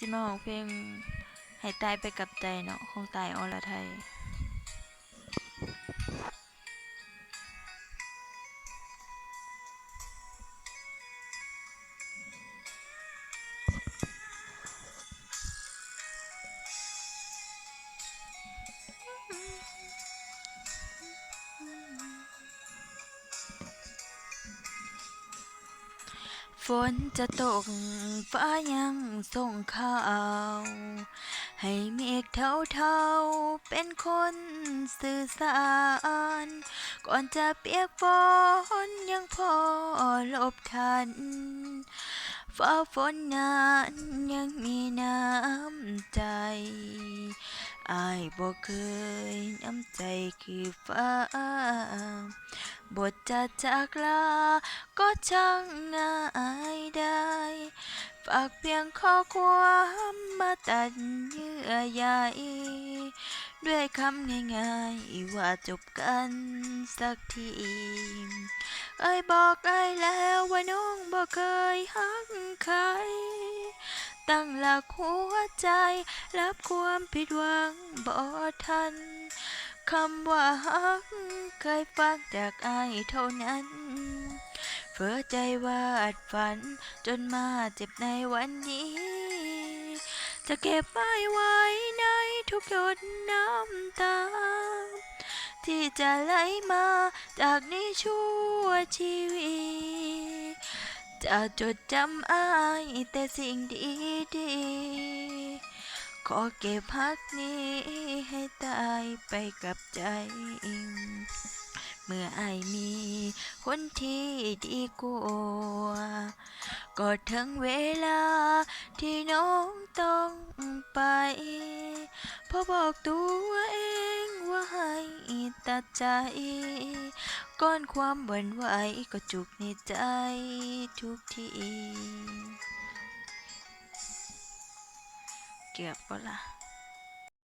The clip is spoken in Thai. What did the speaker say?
สิมาร้องเพลงให้ตายไปกับใจเนาะของตายอรไทยฝนจะตกฟ้ายังส่งข่าวให้เมฆเทาๆเป็นคนสื่อสารก่อนจะเปียกฝนยังพอหลบทันฟ้าฝนนั้นยังมีน้ำใจอายบ่เคยน้ำใจคือฟ้าบทจะจากลาก็ช่างง่ายได้ฝากเพียงข้อความมาตัดเยื่อใยด้วยคำง่ายๆว่าจบกันสักทีเอ้ยบอกไอ้แล้วว่าน้องบ่เคยหักใครตั้งหลักหัวใจรับความผิดหวังบ่ทันคำว่าฮักเคยฟังจากอ้ายเท่านั้นเพ้อใจวาดฝันจนมาเจ็บในวันนี้จะเก็บไว้ในทุกหยดน้ำตาที่จะไหลมาจากนี้ชั่วชีวิตจะจดจำอ้ายแต่สิ่งดีๆขอเก็บฮักนี้ให้ตายไปกับใจเมื่ออ้ายมีคนที่ดีกว่าก็ถึงเวลาที่น้องต้องไปเพราะบอกตัวเองว่าให้ตัดใจก้อนความหวั่นไหวก็จุกในใจทุกทีเกือบปะล่ะ